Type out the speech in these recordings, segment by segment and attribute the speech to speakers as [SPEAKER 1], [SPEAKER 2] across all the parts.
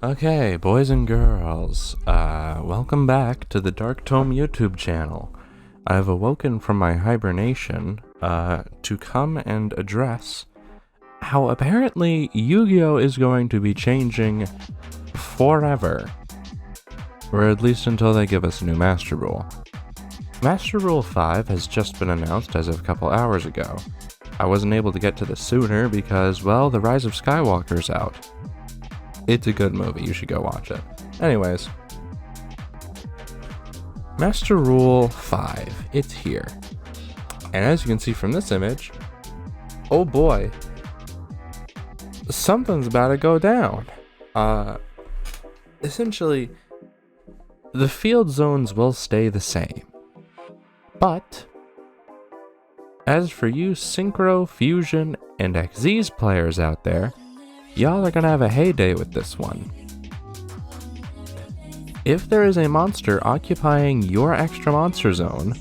[SPEAKER 1] Okay, boys and girls, welcome back to the Dark Tome YouTube channel. I've awoken from my hibernation, to come and address how apparently Yu-Gi-Oh! Is going to be changing forever. Or at least until they give us a new Master Rule. Master Rule 5 has just been announced as of a couple hours ago. I wasn't able to get to this sooner because, well, The Rise of Skywalker's out. It's a good movie, you should go watch it. Anyways, Master Rule 5, it's here. And as you can see from this image, oh boy, something's about to go down. Essentially, the field zones will stay the same. But, as for you Synchro, Fusion, and XYZ players out there, y'all are gonna have a heyday with this one. If there is a monster occupying your extra monster zone,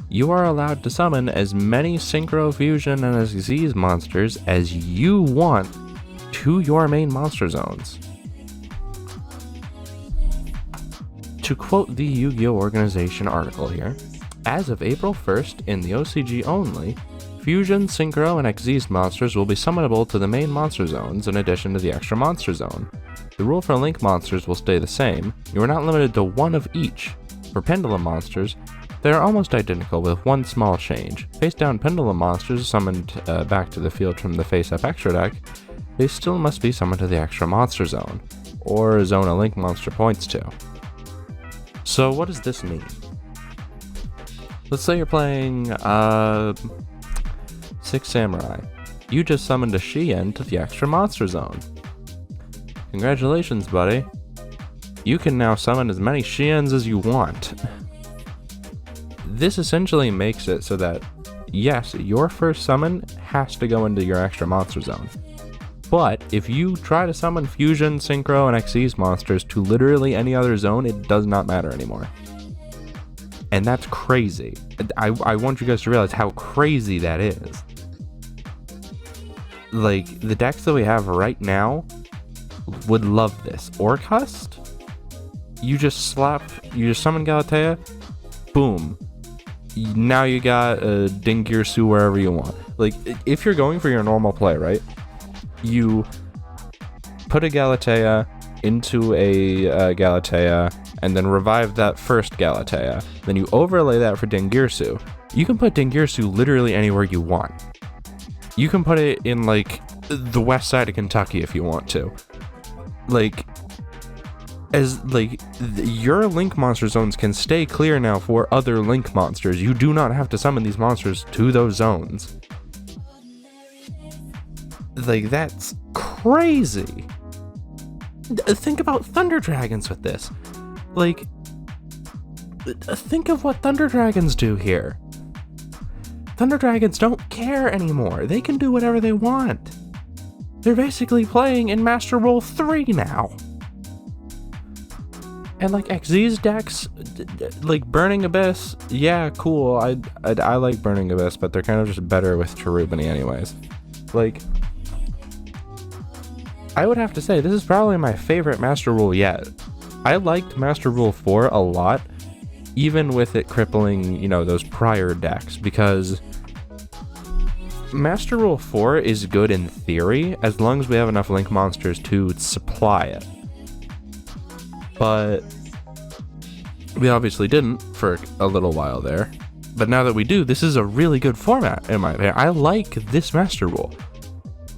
[SPEAKER 1] you are allowed to summon as many Synchro, Fusion, and XYZ monsters as you want to your main monster zones. To quote the Yu-Gi-Oh! Organization article here, as of April 1st in the OCG only, Fusion, Synchro, and XYZ monsters will be summonable to the main monster zones in addition to the extra monster zone. The rule for Link monsters will stay the same. You are not limited to one of each. For Pendulum monsters, they are almost identical with one small change. Face-down Pendulum monsters summoned back to the field from the face-up extra deck, they still must be summoned to the extra monster zone, or a zone a Link monster points to. So what does this mean? Let's say you're playing, Six Samurai. You just summoned a Shien to the extra monster zone. Congratulations, buddy. You can now summon as many Shiens as you want. This essentially makes it so that, yes, your first summon has to go into your extra monster zone. But if you try to summon Fusion, Synchro, and XYZ monsters to literally any other zone, it does not matter anymore. And that's crazy. I want you guys to realize how crazy that is. Like, the decks that we have right now would love this. Orcust? You just summon Galatea, boom. Now you got a Dingirsu wherever you want. Like, if you're going for your normal play, right? You put a Galatea into a Galatea, and then revive that first Galatea. Then you overlay that for Dingirsu. You can put Dingirsu literally anywhere you want. You can put it in, like, the west side of Kentucky if you want to. Like, your Link monster zones can stay clear now for other Link monsters. You do not have to summon these monsters to those zones. Like, that's crazy. Think about Thunder Dragons with this. Like, think of what Thunder Dragons do here. Thunder Dragons don't care anymore. They can do whatever they want. They're basically playing in Master Rule 3 now. And like XYZ decks, like Burning Abyss, yeah, cool. I like Burning Abyss, but they're kind of just better with Cherubini anyways. Like, I would have to say this is probably my favorite Master Rule yet. I liked Master Rule 4 a lot, even with it crippling, you know, those prior decks, because Master Rule 4 is good in theory, as long as we have enough Link monsters to supply it. But we obviously didn't for a little while there. But now that we do, this is a really good format, in my opinion. I like this Master Rule.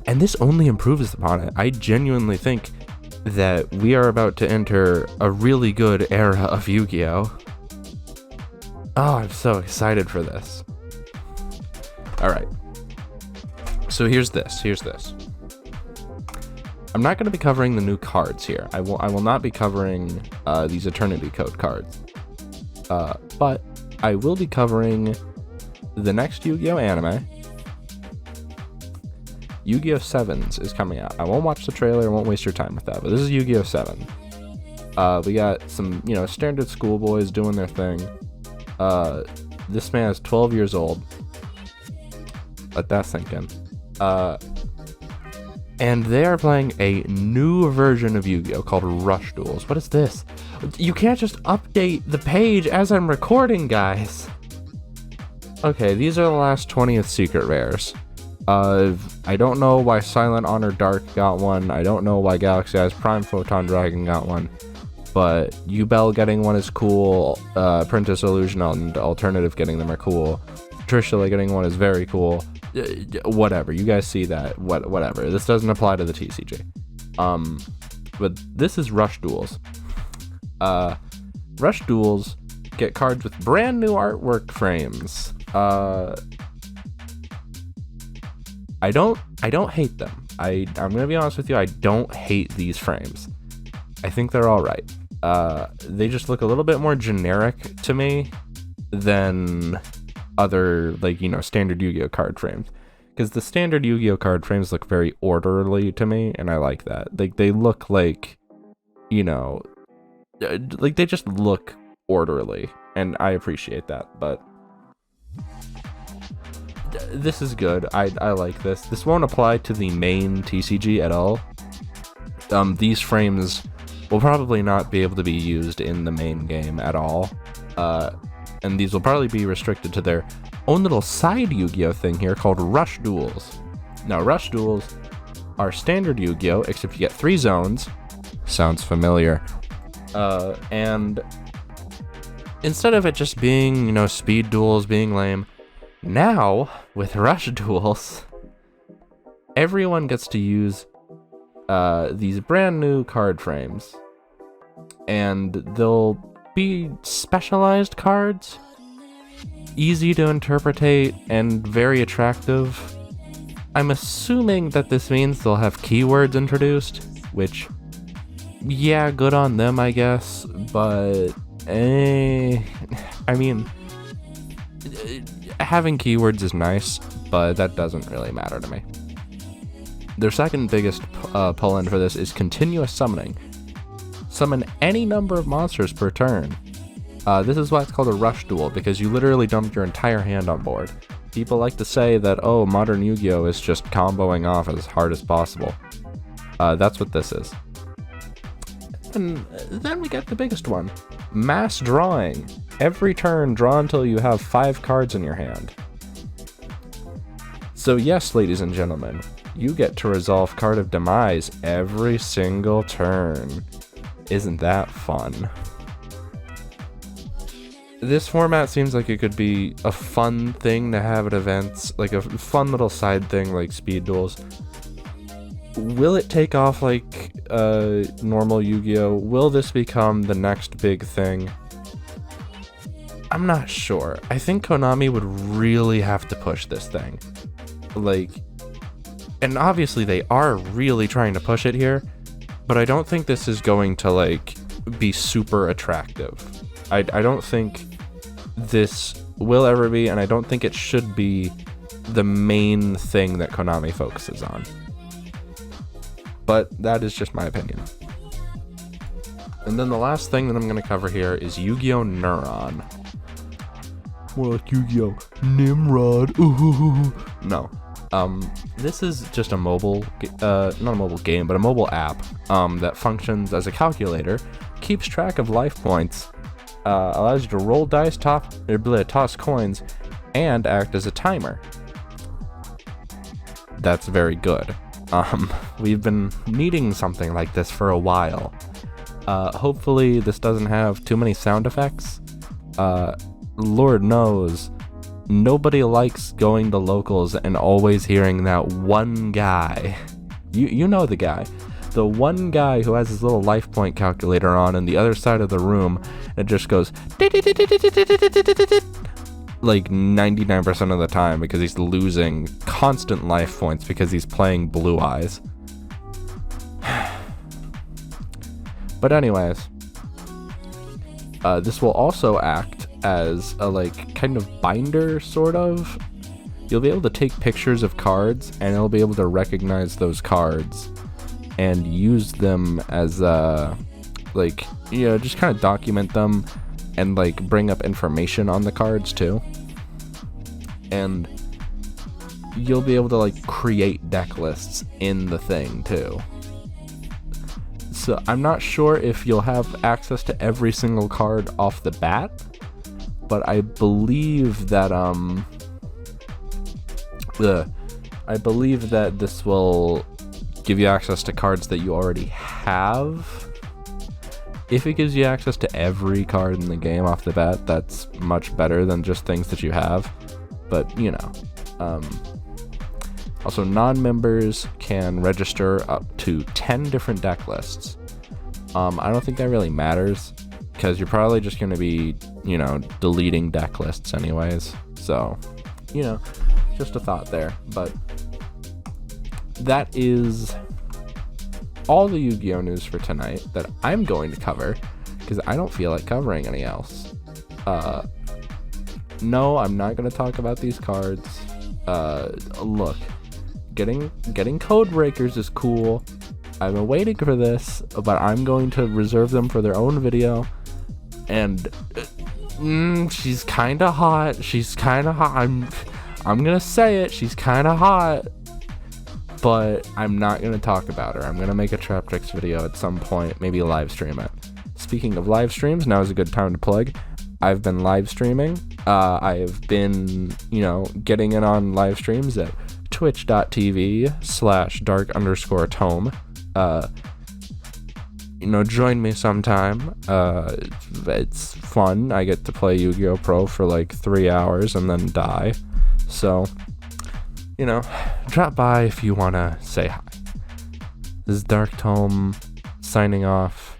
[SPEAKER 1] And this only improves upon it. I genuinely think that we are about to enter a really good era of Yu-Gi-Oh! Oh, I'm so excited for this. Alright. So here's this. I'm not going to be covering the new cards here. I will not be covering these Eternity Code cards. But I will be covering the next Yu-Gi-Oh! Anime. Yu-Gi-Oh! 7s is coming out. I won't watch the trailer, I won't waste your time with that, but this is Yu-Gi-Oh! 7. We got some, you know, standard schoolboys doing their thing. This man is 12 years old. Let that sink in. and they are playing a new version of Yu-Gi-Oh! Called Rush Duels. What is this? You can't just update the page as I'm recording, guys. Okay, these are the last 20th secret rares. I don't know why Silent Honor Dark got one. I don't know why Galaxy Eyes Prime Photon Dragon got one. But Yubel getting one is cool. Princess Illusion and Alternative getting them are cool. Trishula getting one is very cool. Whatever, you guys see that. Whatever. This doesn't apply to the TCG. But this is Rush Duels. Rush Duels get cards with brand new artwork frames. I don't hate them. I'm gonna be honest with you, I don't hate these frames. I think they're alright. They just look a little bit more generic to me than other, like, you know, standard Yu-Gi-Oh card frames. Because the standard Yu-Gi-Oh card frames look very orderly to me, and I like that. They look like, you know, like they just look orderly, and I appreciate that, but this is good. I like this. This won't apply to the main TCG at all. These frames will probably not be able to be used in the main game at all. And these will probably be restricted to their own little side Yu-Gi-Oh thing here called Rush Duels. Now, Rush Duels are standard Yu-Gi-Oh, except you get 3 zones. Sounds familiar. And instead of it just being, you know, speed duels being lame, now, with Rush Duels, everyone gets to use these brand new card frames. And they'll be specialized cards, easy to interpretate, and very attractive. I'm assuming that this means they'll have keywords introduced, which, yeah, good on them, I guess, but, I mean, having keywords is nice, but that doesn't really matter to me. Their second biggest pull-in for this is continuous summoning. Summon any number of monsters per turn. This is why it's called a Rush Duel, because you literally dump your entire hand on board. People like to say that, oh, modern Yu-Gi-Oh! Is just comboing off as hard as possible. That's what this is. And then we get the biggest one. Mass drawing. Every turn, draw until you have 5 cards in your hand. So yes, ladies and gentlemen, you get to resolve Card of Demise every single turn. Isn't that fun? This format seems like it could be a fun thing to have at events, like a fun little side thing like speed duels. Will it take off like normal Yu-Gi-Oh? Will this become the next big thing? I'm not sure. I think Konami would really have to push this thing. Like, and obviously they are really trying to push it here, but I don't think this is going to, like, be super attractive. I don't think this will ever be, and I don't think it should be the main thing that Konami focuses on. But that is just my opinion. And then the last thing that I'm going to cover here is Yu-Gi-Oh! Neuron. More like Yu-Gi-Oh! Nimrod. Ooh. No. This is just a mobile, not a mobile game, but a mobile app that functions as a calculator, keeps track of life points, allows you to roll dice, toss coins, and act as a timer. That's very good. We've been needing something like this for a while. Hopefully this doesn't have too many sound effects. Lord knows, nobody likes going to locals and always hearing that one guy. You know the guy. The one guy who has his little life point calculator on the other side of the room, and it just goes like 99% of the time because he's losing constant life points because he's playing Blue Eyes. But anyways, this will also act as a, like, kind of binder, sort of. You'll be able to take pictures of cards, and it'll be able to recognize those cards and use them as, like, you know, just kind of document them and, like, bring up information on the cards, too. And you'll be able to like create deck lists in the thing too. So I'm not sure if you'll have access to every single card off the bat, but I believe that this will give you access to cards that you already have. If it gives you access to every card in the game off the bat, that's much better than just things that you have. But, you know. Also, non-members can register up to 10 different deck lists. I don't think that really matters, because you're probably just going to be, you know, deleting deck lists anyways. So, you know, just a thought there. But that is all the Yu-Gi-Oh news for tonight that I'm going to cover, because I don't feel like covering any else. No, I'm not going to talk about these cards. Look, getting code breakers is cool. I've been waiting for this, but I'm going to reserve them for their own video. And she's kind of hot. She's kind of hot. I'm gonna say it. She's kind of hot. But I'm not going to talk about her. I'm going to make a Traptrix video at some point, maybe live stream it. Speaking of live streams, now is a good time to plug. I've been live streaming. I've been, you know, getting in on live streams at twitch.tv/dark_tome. You know, join me sometime. It's fun. I get to play Yu-Gi-Oh! Pro for like 3 hours and then die. So, you know, drop by if you want to say hi. This is Dark Tome signing off.